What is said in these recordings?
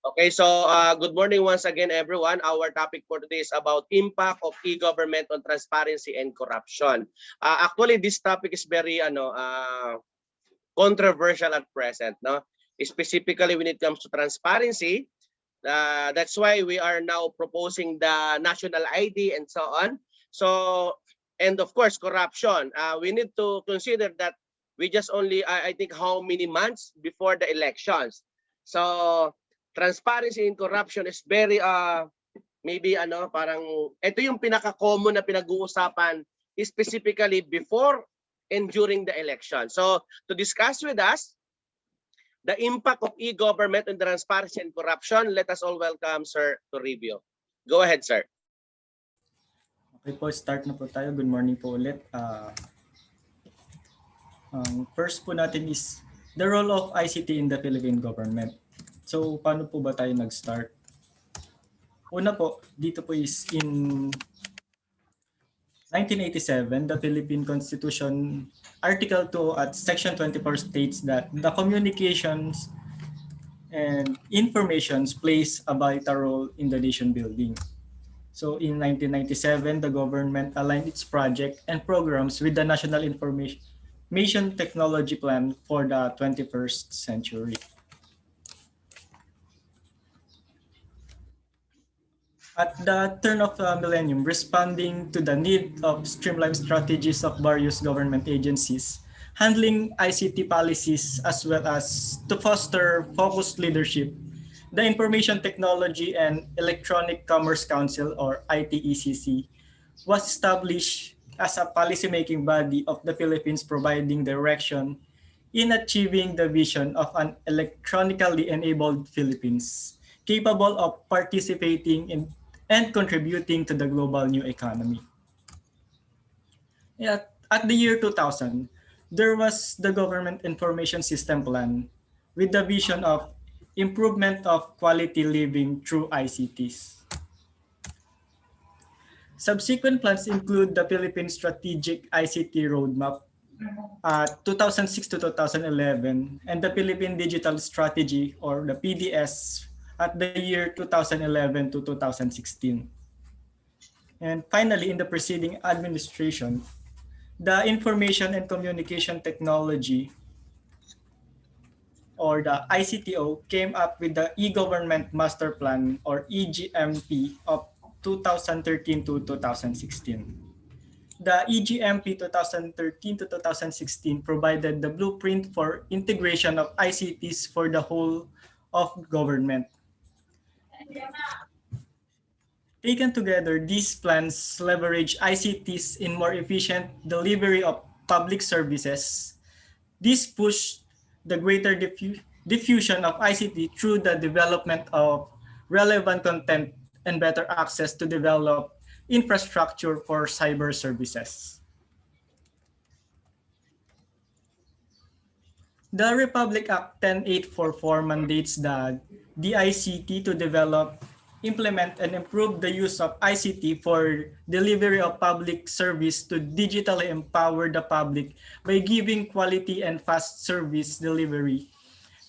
Okay, so good morning once again, everyone. Our topic for today is about impact of e-government on transparency and corruption. Actually, this topic is very controversial at present, no? Specifically when it comes to transparency. That's why we are now proposing the national ID and so on. So, and of course, corruption. We need to consider that we just only, I think, how many months before the elections. So, transparency and corruption is very, maybe parang, ito yung pinaka-common na pinag-uusapan specifically before and during the election. So, to discuss with us, the impact of e-government on transparency and corruption, let us all welcome Sir Toribio. Go ahead, sir. Okay po, start na po tayo. Good morning po ulit. First po natin is the role of ICT in the Philippine government. So, paano po ba tayo nag-start? Una po, dito po is in 1987, the Philippine Constitution, Article 2 at Section 24 states that the communications and informations plays a vital role in the nation building. So in 1997, the government aligned its project and programs with the National Information Technology Plan for the 21st century. At the turn of the millennium, responding to the need of streamlined strategies of various government agencies, handling ICT policies as well as to foster focused leadership, the Information Technology and Electronic Commerce Council, or ITECC, was established as a policymaking body of the Philippines, providing direction in achieving the vision of an electronically enabled Philippines, capable of participating in and contributing to the global new economy. At the year 2000, there was the Government Information System Plan with the vision of improvement of quality living through ICTs. Subsequent plans include the Philippine Strategic ICT Roadmap 2006 to 2011 and the Philippine Digital Strategy, or the PDS, at the year 2011 to 2016. And finally, in the preceding administration, the Information and Communication Technology, or the ICTO, came up with the E-Government Master Plan, or EGMP, of 2013 to 2016. The EGMP 2013 to 2016 provided the blueprint for integration of ICTs for the whole of government. Taken together, these plans leverage ICTs in more efficient delivery of public services. This pushed the greater diffusion of ICT through the development of relevant content and better access to develop infrastructure for cyber services. The Republic Act 10844 mandates the DICT to develop, implement, and improve the use of ICT for delivery of public service to digitally empower the public by giving quality and fast service delivery,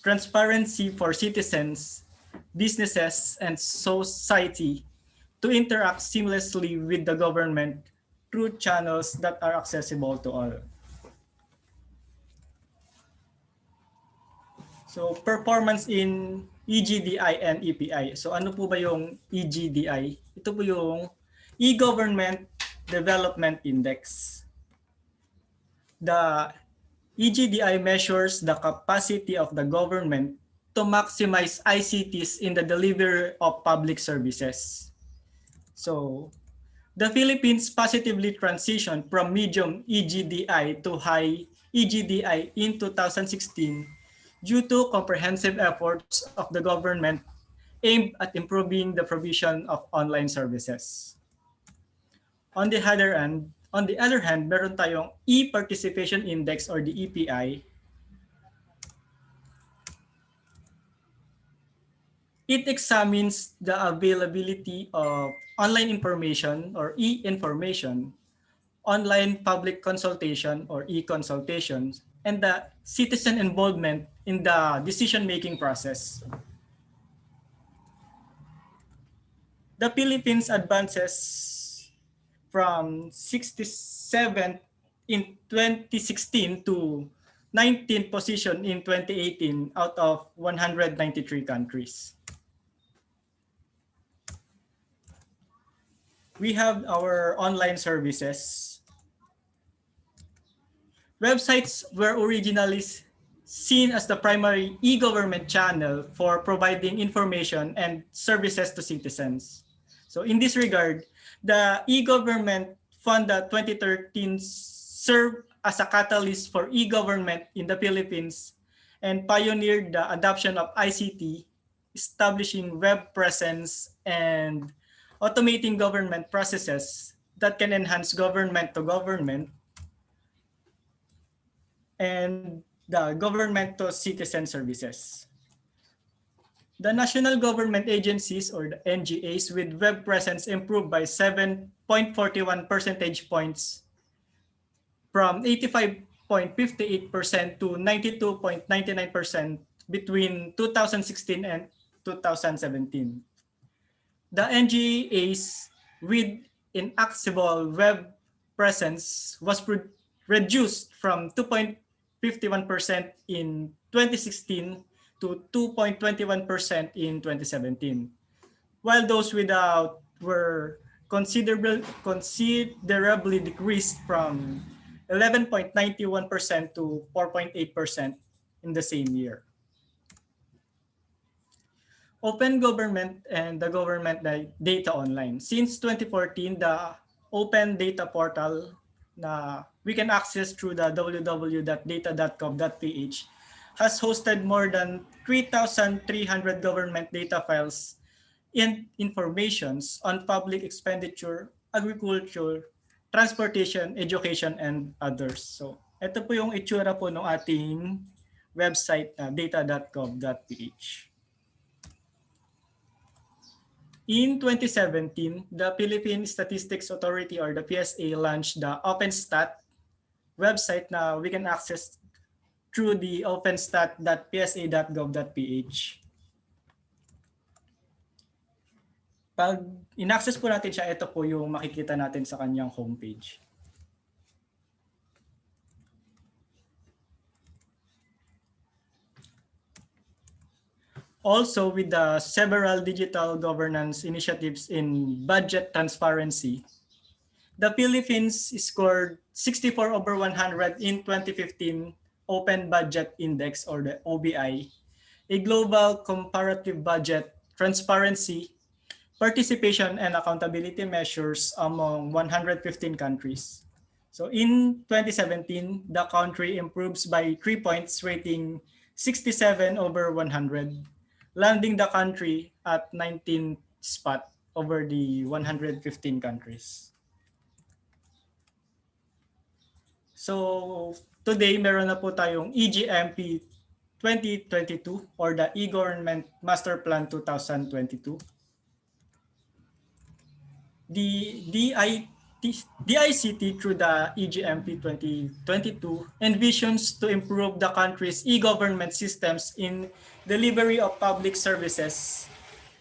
transparency for citizens, businesses, and society to interact seamlessly with the government through channels that are accessible to all. So, performance in EGDI and EPI. So, ano po ba yung EGDI? Ito po yung E-Government Development Index. The EGDI measures the capacity of the government to maximize ICTs in the delivery of public services. So, the Philippines positively transitioned from medium EGDI to high EGDI in 2016 due to comprehensive efforts of the government aimed at improving the provision of online services. On the other hand, meron tayong E-Participation Index, or the EPI. It examines the availability of online information, or e-information, online public consultation, or e-consultations, and the citizen involvement in the decision-making process. the Philippines advances from 67th in 2016 to 19th position in 2018 out of 193 countries. We have our online services. Websites were originally seen as the primary e-government channel for providing information and services to citizens. So in this regard, the e-government fund 2013 served as a catalyst for e-government in the Philippines and pioneered the adoption of ICT, establishing web presence and automating government processes that can enhance government to government and the government to citizen services. The national government agencies or the NGAs with web presence improved by 7.41 percentage points from 85.58% to 92.99% between 2016 and 2017. The NGAs with inaccessible web presence was reduced from 2.51% in 2016 to 2.21% in 2017, while those without were considerably decreased from 11.91% to 4.8% in the same year. Open government and the government data online. Since 2014, the open data portal na we can access through the www.data.gov.ph has hosted more than 3,300 government data files and informations on public expenditure, agriculture, transportation, education, and others. So, ito po yung itsura po ng ating website na data.gov.ph. In 2017, the Philippine Statistics Authority or the PSA launched the OpenStat website na we can access through the openstat.psa.gov.ph. Pag in-access po natin siya, ito po yung makikita natin sa kanyang homepage. Also, with the several digital governance initiatives in budget transparency, the Philippines scored 64 over 100 in 2015 Open Budget Index or the OBI, a global comparative budget transparency, participation, and accountability measures among 115 countries. So in 2017, the country improves by 3 points, rating 67 over 100, landing the country at 19th spot over the 115 countries. So today, meron na po tayong EGMP 2022 or the E-Government Master Plan 2022. The DICT through the EGMP 2022 envisions to improve the country's e-government systems in delivery of public services,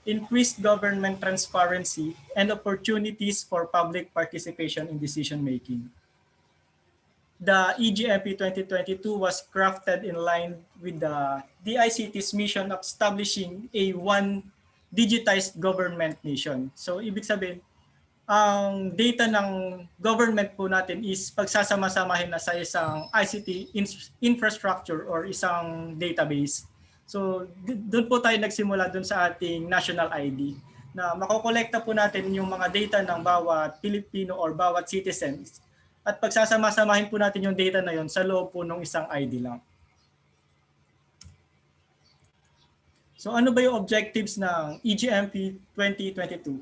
increased government transparency, and opportunities for public participation in decision-making. The EGMP 2022 was crafted in line with the DICT's mission of establishing a one digitized government nation. So ibig sabihin, ang data ng government po natin is pagsasama-samahin na sa isang ICT infrastructure or isang database. So doon po tayo nagsimula doon sa ating national ID na makokolekta po natin yung mga data ng bawat Pilipino or bawat citizen at pagsasama-samahin po natin yung data na yon sa loob po ng isang ID lang. So ano ba yung objectives ng EGMP 2022?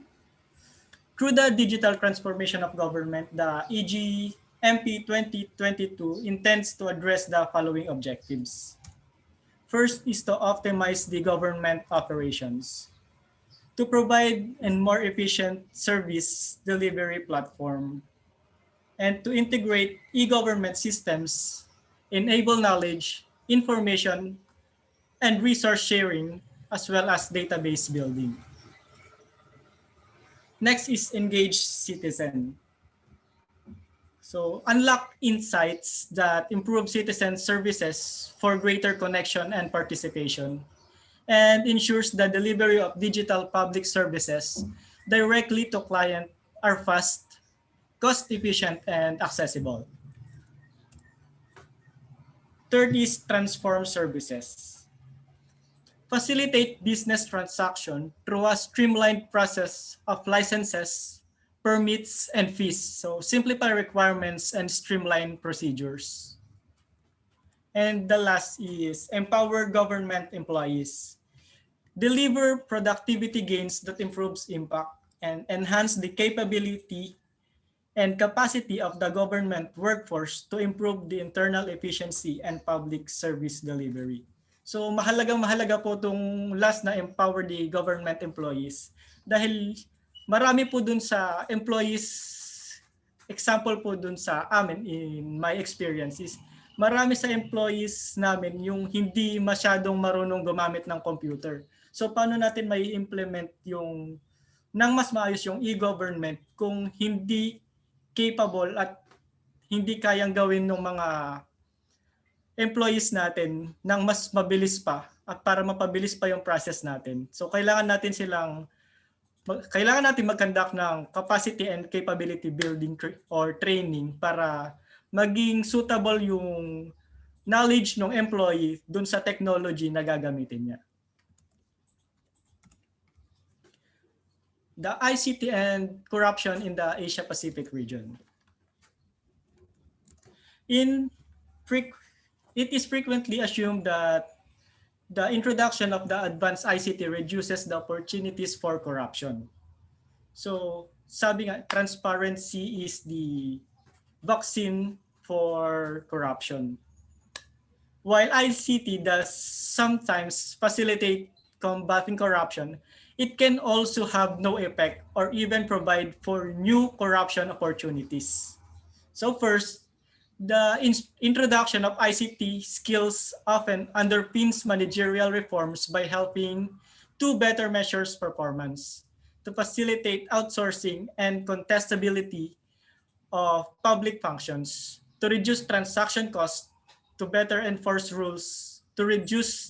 Through the digital transformation of government, the EGMP 2022 intends to address the following objectives. First is to optimize the government operations, to provide a more efficient service delivery platform, and to integrate e-government systems, enable knowledge, information, and resource sharing, as well as database building. Next is engage citizen. So unlock insights that improve citizen services for greater connection and participation, and ensures the delivery of digital public services directly to client are fast, cost efficient, and accessible. Third is transform services. Facilitate business transaction through a streamlined process of licenses, permits, and fees. So simplify requirements and streamline procedures. And the last is empower government employees. Deliver productivity gains that improves impact and enhance the capability and capacity of the government workforce to improve the internal efficiency and public service delivery. So mahalagang mahalaga po itong last na empower the government employees dahil marami po dun sa employees, example po dun sa amin in my experiences, marami sa employees namin yung hindi masyadong marunong gumamit ng computer. So paano natin may implement yung nang mas maayos yung e-government kung hindi capable at hindi kayang gawin ng mga employees natin nang mas mabilis pa at para mapabilis pa yung process natin. So kailangan natin mag-conduct ng capacity and capability building or training para maging suitable yung knowledge ng employee dun sa technology na gagamitin niya. The ICT and corruption in the Asia Pacific region. It is frequently assumed that the introduction of the advanced ICT reduces the opportunities for corruption. So, sabi nga, transparency is the vaccine for corruption. While ICT does sometimes facilitate combating corruption, it can also have no effect or even provide for new corruption opportunities. So first, the introduction of ICT skills often underpins managerial reforms by helping to better measures performance, to facilitate outsourcing and contestability of public functions, to reduce transaction costs, to better enforce rules, to reduce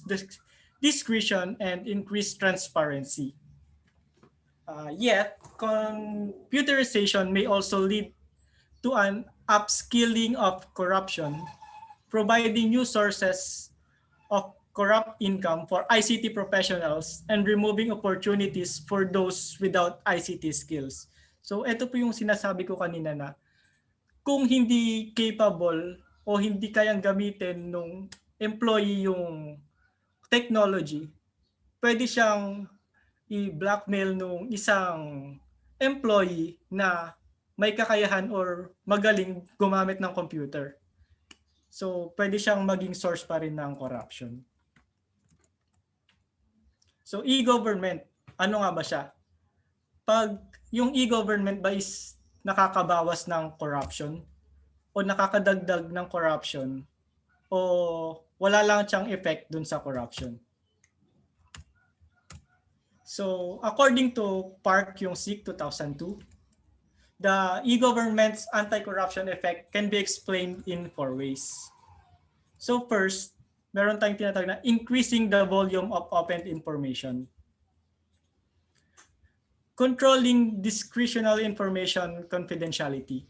discretion and increase transparency. Yet, computerization may also lead to an upskilling of corruption, providing new sources of corrupt income for ICT professionals and removing opportunities for those without ICT skills. So ito po yung sinasabi ko kanina na kung hindi capable o hindi kayang gamitin nung employee yung technology, pwede siyang i-blackmail nung isang employee na may kakayahan or magaling gumamit ng computer. So, pwede siyang maging source pa rin ng corruption. So, e-government, ano nga ba siya? Pag yung e-government ba is nakakabawas ng corruption o nakakadagdag ng corruption o wala lang siyang effect dun sa corruption? So, according to Park Kyung-sik 2002, the e-government's anti-corruption effect can be explained in 4 ways. So first, meron tayong tinatawag na increasing the volume of open information. Controlling discretionary information confidentiality.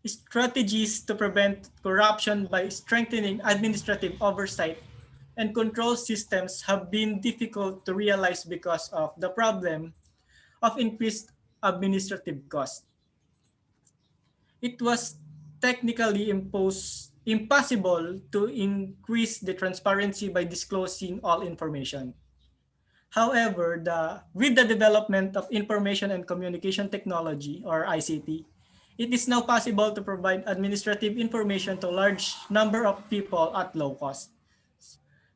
Strategies to prevent corruption by strengthening administrative oversight and control systems have been difficult to realize because of the problem of increased administrative cost. It was technically impossible to increase the transparency by disclosing all information. However, with the development of information and communication technology, or ICT, it is now possible to provide administrative information to a large number of people at low cost.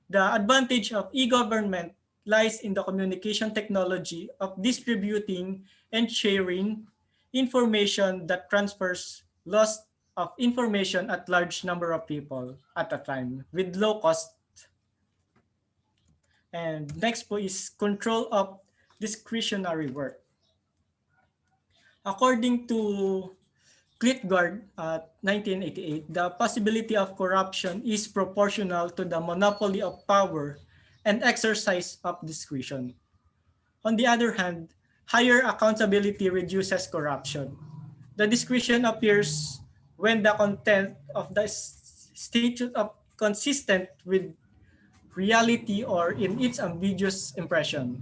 The advantage of e-government lies in the communication technology of distributing and sharing information that transfers loss of information at large number of people at a time with low cost. And next po is control of discretionary work. According to Klitgard at 1988, the possibility of corruption is proportional to the monopoly of power and exercise of discretion. On the other hand, higher accountability reduces corruption. The discretion appears when the content of the statute of consistent with reality or in its ambiguous impression.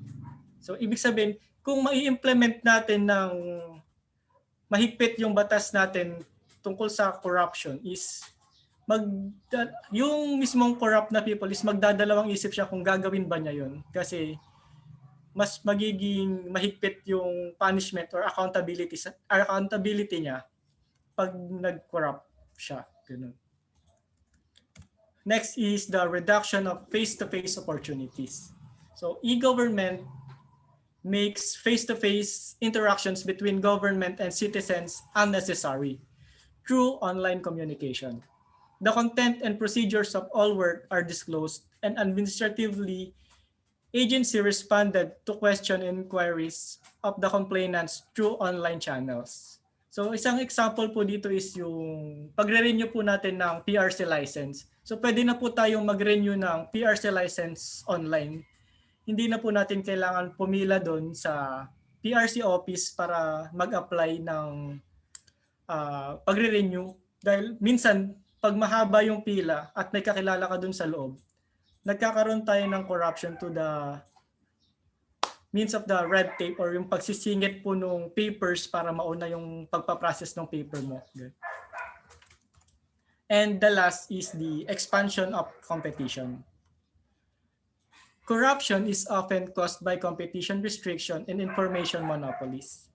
So ibig sabihin, kung mai-implement natin ng mahigpit yung batas natin tungkol sa corruption is mag yung mismong corrupt na people is magdadalawang isip siya kung gagawin ba niya yun kasi mas magiging mahigpit yung punishment or accountability niya pag nag-corrupt siya. Ganun. Next is the reduction of face-to-face opportunities. So e-government makes face-to-face interactions between government and citizens unnecessary through online communication. The content and procedures of all work are disclosed and administratively agency responded to question and inquiries of the complainants through online channels. So isang example po dito is yung pagre-renew po natin ng PRC license. So pwede na po tayong mag-renew ng PRC license online. Hindi na po natin kailangan pumila doon sa PRC office para mag-apply ng pagre-renew. Dahil minsan, pag mahaba yung pila at may kakilala ka doon sa loob, nagkakaroon tayo ng corruption to the means of the red tape or yung pagsisingit po ng papers para mauna yung pagpaprocess ng paper mo. And the last is the expansion of competition. Corruption is often caused by competition restriction and information monopolies.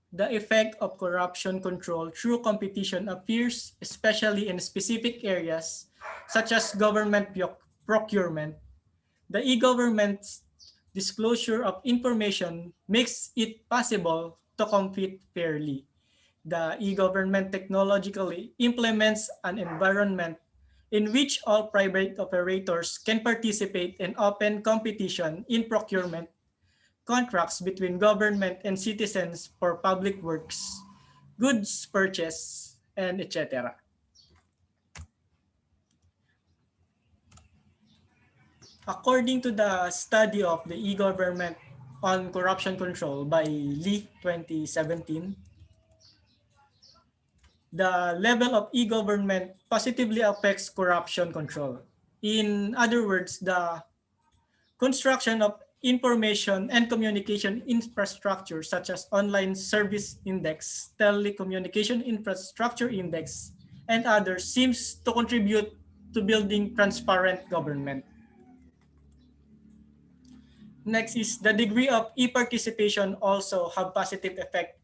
The effect of corruption control through competition appears especially in specific areas such as government procurement. The e-government's disclosure of information makes it possible to compete fairly. The e-government technologically implements an environment in which all private operators can participate in open competition in procurement contracts between government and citizens for public works, goods purchase, and etc. According to the study of the e-government on corruption control by Lee 2017, the level of e-government positively affects corruption control. In other words, the construction of information and communication infrastructure such as online service index, telecommunication infrastructure index, and others seems to contribute to building transparent government. Next is the degree of e-participation also have positive effect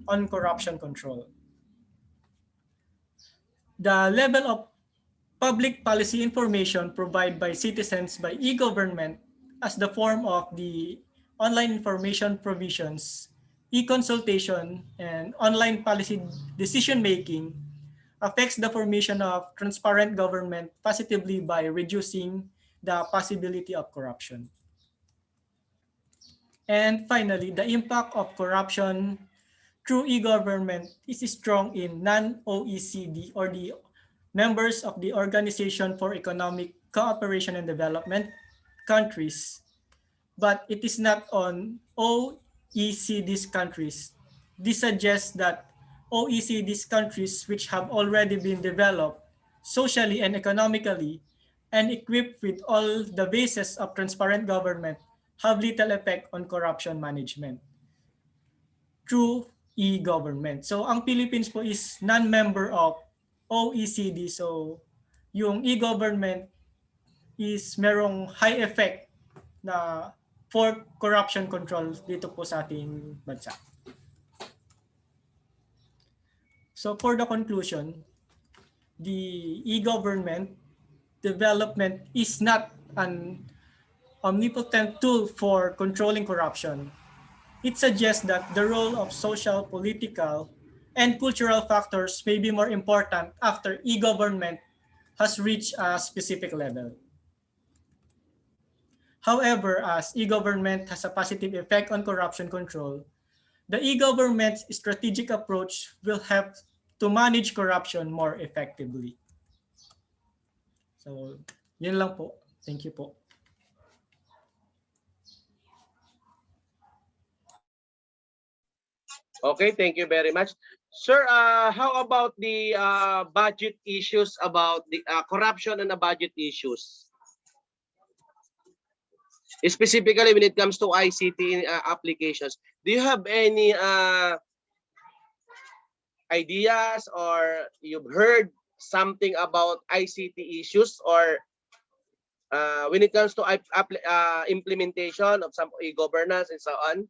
on corruption control. The level of public policy information provided by citizens by e-government as the form of the online information provisions, e-consultation, and online policy decision-making affects the formation of transparent government positively by reducing the possibility of corruption. And finally, the impact of corruption through e-government is strong in non-OECD or the members of the Organization for Economic Cooperation and Development countries, but it is not on OECD's countries. This suggests that OECD's countries which have already been developed socially and economically and equipped with all the bases of transparent government have little effect on corruption management through e-government. So ang Philippines po is non-member of OECD. So yung e-government is merong high effect na for corruption control dito po sa ating bansa. So for the conclusion, the e-government development is not an omnipotent tool for controlling corruption. It suggests that the role of social, political, and cultural factors may be more important after e-government has reached a specific level. However, as e-government has a positive effect on corruption control, The e-government's strategic approach will help to manage corruption more effectively. So, yun lang po. Thank you po. Okay, thank you very much. Sir, how about the budget issues about the corruption and the budget issues? Specifically when it comes to ICT applications, do you have any ideas or you've heard something about ICT issues or when it comes to implementation of some e-governance and so on?